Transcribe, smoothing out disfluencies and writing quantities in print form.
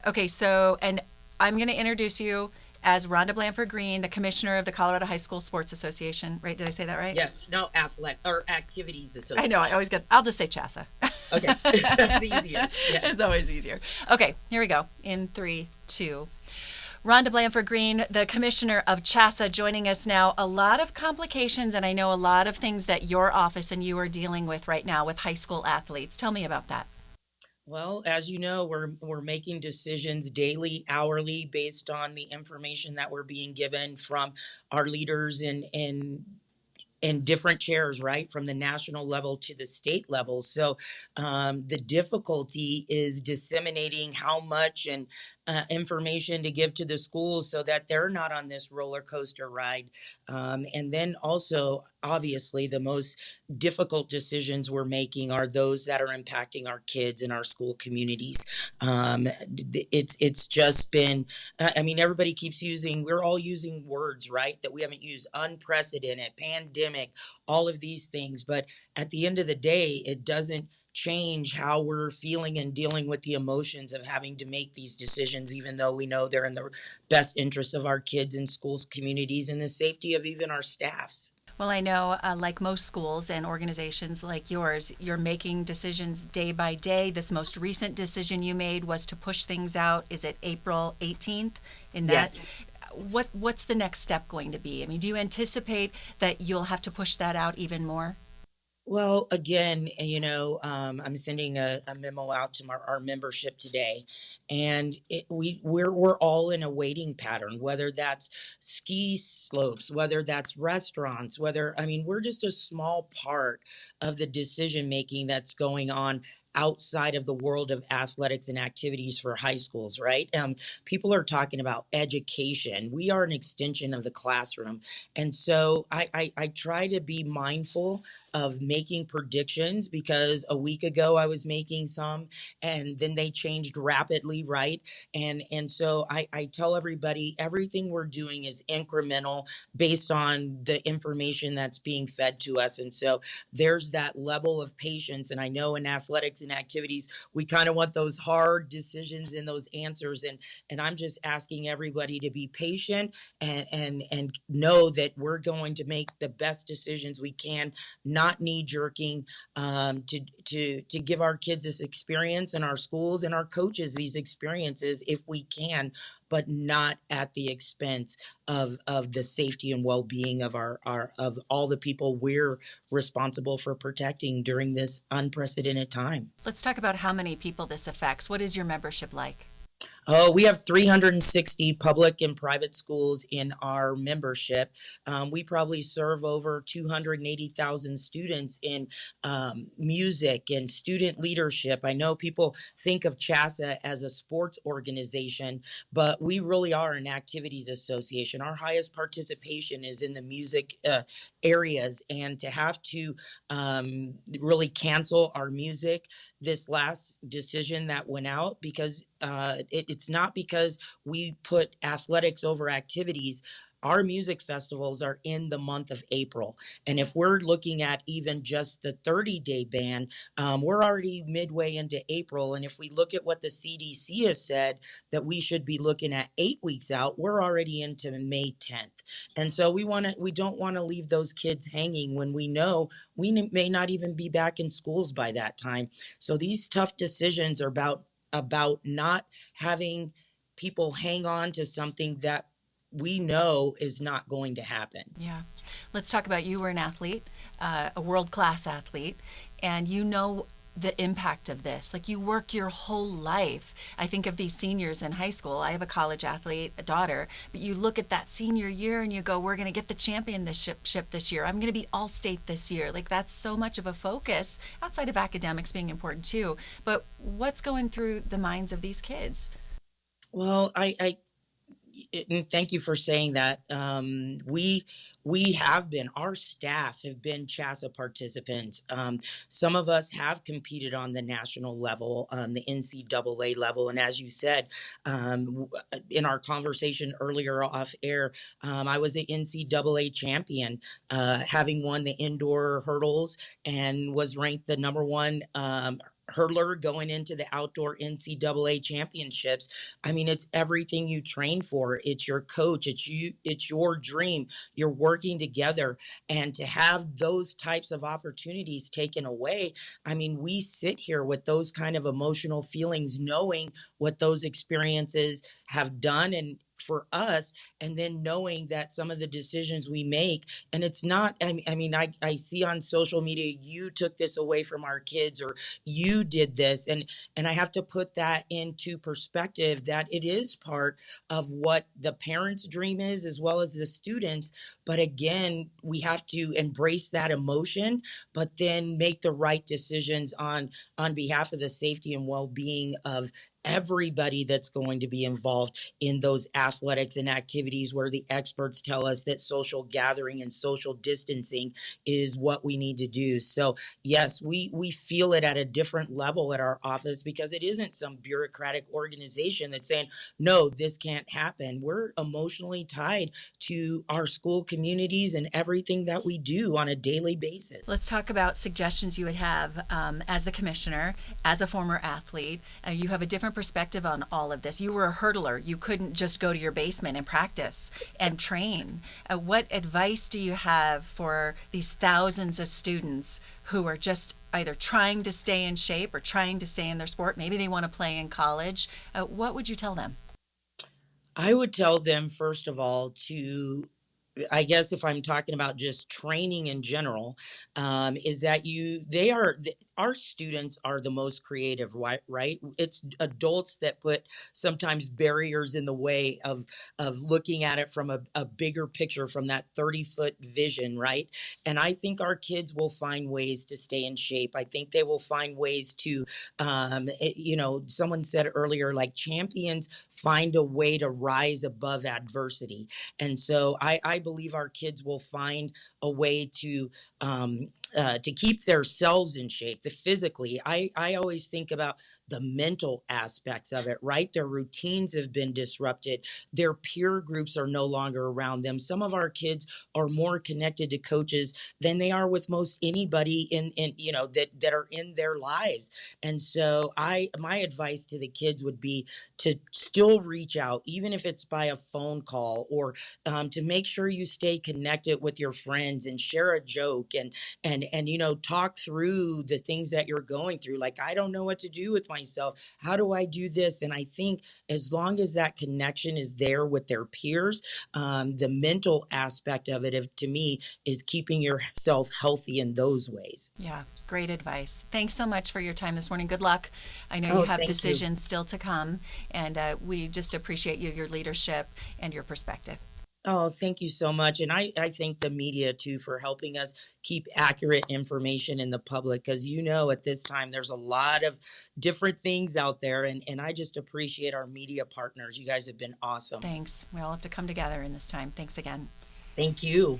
Okay, so, and I'm going to introduce you as Rhonda Blanford Green, the commissioner of the Colorado High School Sports Association. Right? Did I say that right? Yeah, no, athletic or activities I know. I association. always get. I'll just say CHASA. Okay, that's the easiest. It's Yes. always easier. Okay, here we go. In three, two. Rhonda Blanford Green, the commissioner of CHASA, joining us now. A lot of complications, and I know a lot of things that your office and you are dealing with right now with high school athletes. Tell me about that. Well, as you know, we're making decisions daily, hourly, based on the information that we're being given from our leaders in different chairs, right, from the national level to the state level. So the difficulty is disseminating how much and information to give to the schools so that they're not on this roller coaster ride. And then also, obviously, the most difficult decisions we're making are those that are impacting our kids in our school communities. It's just been, I mean, everybody keeps using, we're all using words, right, that we haven't used: unprecedented, pandemic, all of these things. But at the end of the day, it doesn't change how we're feeling and dealing with the emotions of having to make these decisions, even though we know they're in the best interest of our kids and schools, communities, and the safety of even our staffs. Well, I know, like most schools and organizations like yours, you're making decisions day by day. This most recent decision you made was to push things out. Is it April 18th? In that, Yes. what's the next step going to be? I mean, do you anticipate that you'll have to push that out even more? Well, again, I'm sending a memo out to our membership today, and we're all in a waiting pattern. Whether that's ski slopes, whether that's restaurants, whether I mean we're just a small part of the decision making that's going on outside of the world of athletics and activities for high schools, right? People are talking about education. We are an extension of the classroom, and so I try to be mindful of making predictions because a week ago I was making some and then they changed rapidly, right? And so I tell everybody everything we're doing is incremental based on the information that's being fed to us. And so there's that level of patience. And I know in athletics and activities, we kind of want those hard decisions and those answers. And I'm just asking everybody to be patient and know that we're going to make the best decisions we can, not knee jerking, to give our kids this experience and our schools and our coaches these experiences if we can, but not at the expense of the safety and well being of our of all the people we're responsible for protecting during this unprecedented time. Let's talk about how many people this affects. What is your membership like? Oh, we have 360 public and private schools in our membership. We probably serve over 280,000 students in music and student leadership. I know people think of CHASA as a sports organization, but we really are an activities association. Our highest participation is in the music areas, and to have to really cancel our music this last decision that went out because it's not because we put athletics over activities. Our music festivals are in the month of April. And if we're looking at even just the 30-day ban, we're already midway into April. And if we look at what the CDC has said, that we should be looking at 8 weeks out, we're already into May 10th. And so we don't want to leave those kids hanging when we know may not even be back in schools by that time. So these tough decisions are about not having people hang on to something that we know is not going to happen. Yeah. Let's talk about you were an athlete, a world class athlete, and you know the impact of this. Like you work your whole life. I think of these seniors in high school. I have a college athlete, a daughter, but you look at that senior year and you go, we're going to get the championship this year. I'm going to be all state this year. Like that's so much of a focus outside of academics being important too. But what's going through the minds of these kids? Well, and thank you for saying that. We have been, our staff have been CHASA participants. Some of us have competed on the national level, the NCAA level, and as you said, in our conversation earlier off air, I was the NCAA champion, having won the indoor hurdles and was ranked the number one hurdler going into the outdoor NCAA championships. I mean, it's everything you train for. It's your coach. It's you. It's your dream. You're working together, and to have those types of opportunities taken away. I mean, we sit here with those kind of emotional feelings, knowing what those experiences have done and for us, and then knowing that some of the decisions we make, and it's not, I see on social media, you took this away from our kids, or you did this, and I have to put that into perspective, that it is part of what the parents dream is, as well as the students. But again, we have to embrace that emotion, but then make the right decisions on behalf of the safety and well-being of everybody that's going to be involved in those athletics and activities, where the experts tell us that social gathering and social distancing is what we need to do. So yes, we feel it at a different level at our office, because it isn't some bureaucratic organization that's saying, no, this can't happen. We're emotionally tied to our school communities and everything that we do on a daily basis. Let's talk about suggestions you would have as the commissioner, as a former athlete. You have a different perspective on all of this. You were a hurdler. You couldn't just go to your basement and practice and train. What advice do you have for these thousands of students who are just either trying to stay in shape or trying to stay in their sport? Maybe they want to play in college. What would you tell them? I would tell them, first of all, I guess if I'm talking about just training in general, is that our students are the most creative, right? Right? It's adults that put sometimes barriers in the way of looking at it from a bigger picture, from that 30-foot vision, right? And I think our kids will find ways to stay in shape. I think they will find ways to, someone said earlier, like, champions find a way to rise above adversity. And so I believe our kids will find a way to keep themselves in shape. The physically, I always think about the mental aspects of it, right? Their routines have been disrupted. Their peer groups are no longer around them. Some of our kids are more connected to coaches than they are with most anybody in that are in their lives. And so my advice to the kids would be to still reach out, even if it's by a phone call, or to make sure you stay connected with your friends and share a joke, and talk through the things that you're going through. Like, I don't know what to do with myself. How do I do this? And I think as long as that connection is there with their peers, the mental aspect of it, to me, is keeping yourself healthy in those ways. Yeah, great advice. Thanks so much for your time this morning. Good luck. I know you Oh, have thank you. decisions still to come, and we just appreciate you, your leadership, and your perspective. Oh, thank you so much. And I thank the media too for helping us keep accurate information in the public, because at this time there's a lot of different things out there, and I just appreciate our media partners. You guys have been awesome. Thanks. We all have to come together in this time. Thanks again. Thank you.